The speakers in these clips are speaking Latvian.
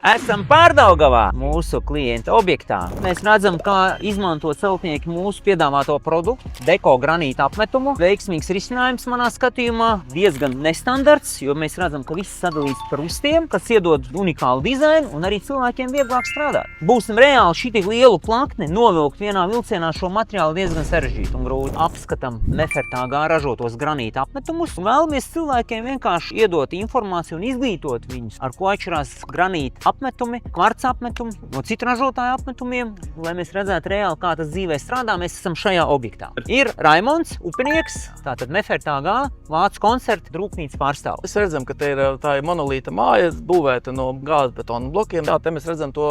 Esam Pārdaugavā mūsu klienta objektā. Mēs redzam, kā izmanto celtnieki mūsu piedāvāto produktu, deko granīta apmetumu. Veiksmīgs risinājums manā skatījumā, diezgan nestandarts, jo mēs redzam, ka viss sadalīts par ustiem, kas iedod unikālu dizainu un arī cilvēkiem vieglāk strādāt. Būsim reāli šī tik lielu plakni novilkt vienā vilcienā šo materiālu diezgan sarežģīti un grūti. Apskatam Nefertāgā ražotos granīta apmetumus un vēlamies cilvēkiem vienkārši iedot informāciju un izglītot viņus, ar ko atšķirās granīta apmetumi, kvarca apmetumi no citu ražotāju apmetumiem, lai mēs redzētu reāli, kā tas dzīvē strādā. Mēs esam šajā objektā. Ir Raimonds Upinieks, tātad Nefertāgā Vācu koncerta rūpnīcas pārstāvis. Mēs redzam, ka tā ir monolīta māja, būvēta no gāzbetona blokiem. Te mēs redzam to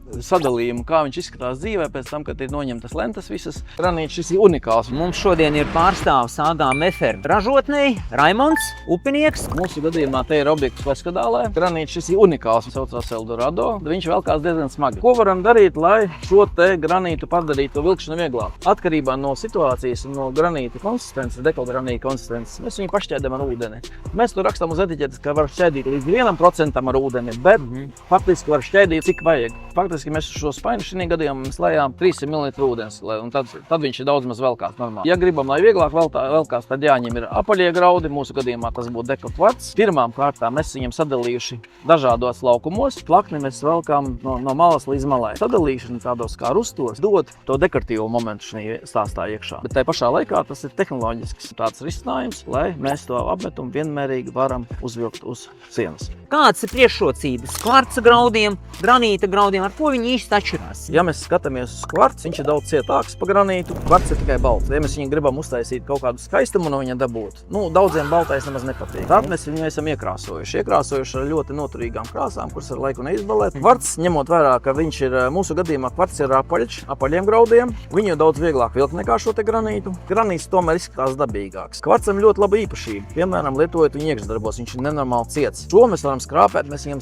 sadalījumu, kā viņš izskatās dzīvē pēc tam, kad ir noņemtas lentas visas. Granīts šis ir unikāls. Mums šodien ir pārstāvis AG Mefer ražotnei Raimonds Upinieks. Mūsu gadījumā te ir objekts Veskadālē. Granīts šis ir unikāls, saucās Eldorado. Viņš velkās diezgan smagi. Ko varam darīt, lai šo te granītu padarītu vilkšanu vieglāk? Atkarībā no situācijas un no granīta konsistences, dekogranīta konsistences, mēs viņu pašķēdam ar ūdeni. Mēs to rakstām uz etiķetes, ka var šķēdīt līdz 1% ar ūdeni, bet faktiski var šķēdīt cik vajag. Faktiski mēs šo spaini šī gadījumā mēs lejām 300 ml ūdens, un tad viņš ir daudz maz velkās normāli. Ja gribam, lai vieglāk velkās, tad jāņem ir apaļie graudi, mūsu gadījumā tas būtu deko kvarts. Pirmām kārtām mēs viņam sadalījuši dažādos laukumos. Plakni mēs velkām no malas līdz malai. Sadalīšana tādos kā rustos dod to dekoratīvo momentu šī stāstā iekšā. Bet tai pašā laikā tas ir tehnoloģisks tāds risinājums, lai mēs to apmetumu vienmērīgi varam uzvilkt uz sienas. Kādas ir priekšrocības kvarca graudiem, granīta graudiem, ar ko viņi īsti atšķirās? Ja mēs skatāmies uz kvarcu, viņš ir daudz cietāks par granītu. Kvarts ir tikai balts. Ja mēs viņu gribam uztaisīt kaut kādu skaistumu no viņa dabūt, daudziem baltais nemaz nepatīk. Tad mēs viņu esam iekrāsojuši ar ļoti noturīgām krāsām, kuras ar laiku neizbalēt. Kvarts, ņemot vērā, ka viņš ir mūsu gadījumā kvarts ir apaļiem graudiem, viņu daudz vieglāk vilkt nekā šo te granītu. Granīts tomēr izskatās dabīgāks. Kvarcam ļoti laba īpašība. Piemēram, lietojot viņu iekšdarbos, viņš ir nenormāli ciets. Šo mēs varam skrāpēt, mēs viņam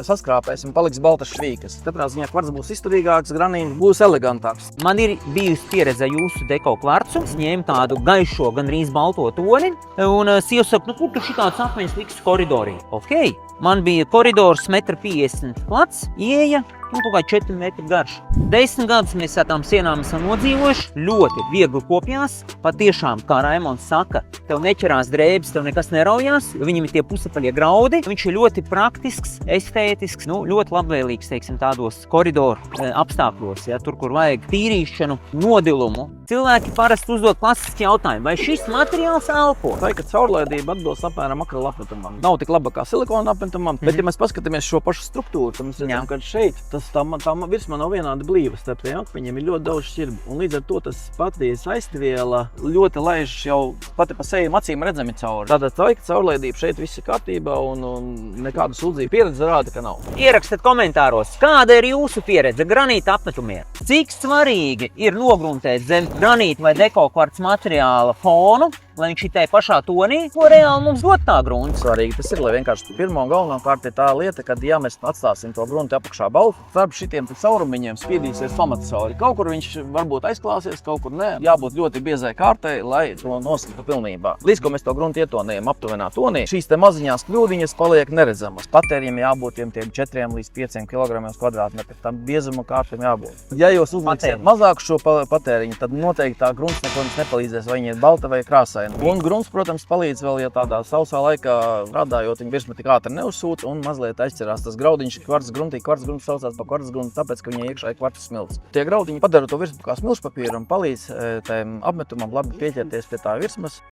saskrāpēsim, paliks baltas švīkas. Katrā ziņā kvarts būs izturīgāks, granīts būs elegantāks. Man ir bijusi pieredze jūsu deko kvarcu. Es ņēmu tādu gaišo, gandrīz balto toni, un sieva saka, kur tu šitāds akmeņus liks koridorī? Ok, man bija koridors 1,50 m plats, ieeja, kaut kā 4 metri garš. 10 gadus mēs ar tām sienām esam nodzīvojuši, ļoti viegli kopjās. Patiešām, kā Raimonds saka, tev neķerās drēbes, tev nekas neraujās, jo viņam ir tie pusapaļie graudi. Viņš ir ļoti praktisks, estētisks, ļoti labvēlīgs, teiksim, tādos koridoru apstākļos, ja, tur, kur vajag tīrīšanu, nodilumu. Cilvēki parasti uzdod klasiski jautājumu, vai šis materiāls elpo? Tā, ka caurlaidība atbilst apmēram akrila apmetumam. Nav tik laba kā silikona apmetumam, bet ja mēs paskatāmies šo pašu struktūru, tad mēs redzam, ka šeit tā virsma nav vienādi blīva. Starp tiem akmeņiem ir ļoti daudz šķirbu. Un līdz ar to tas pati saistviela ļoti laiž jau pati pa sejam acīm redzami cauri. Tātad tā, ka caurlaidība šeit viss ir kārtībā un nekādu sūdzību. Pieredze rāda, ka nav. Ierakstiet komentāros, kāda ir jūsu pieredze granīta apmetumiem? Cik svarīgi ir nogruntēt zem granīta vai deko kvarca materiāla fonu, lai viņš ir tajā pašā tonī, ko reāli mums dod tā grunts? Svarīgi tas ir, lai vienkārši pirmo un galvenokārt ir tā lieta, kad ja mēs atstāsim to grunti apakšā baltu, starp šitiem caurumiņiem spiedīsies pamata cauri. Kaut kur viņš varbūt aizklāsies, kaut kur ne. Jābūt ļoti biezai kārtai, lai to noslītu pilnībā. Līdz ko mēs to grunti ietonējam aptuvenā tonī, šīs te maziņās kļūdiņas paliek neredzamas. Patēriem jābūt tiem 4 līdz 5 kg kvadrātmetri. Tam biezuma kārtam jābūt. Ja jūs uzliksiet mazāk šo patēriņu, tad noteikti tā grunts neko jums nepalīdzēs, vai viņa ir balta vai krāsaina. Un grunts, protams, palīdz vēl, ja tādā sausā laikā strādājot, viņa virsma tik ātri neuzsūta un mazliet aizķerās tas graudiņš kvarts gruntī. Kvarts grunts saucās par kvarts gruntu, tāpēc, ka viņai iekšā ir kvarts smilts. Tie graudiņi padara to virsmu kā smilšpapīru un palīdz tiem apmetumam labi pieķerties pie tā virsmas.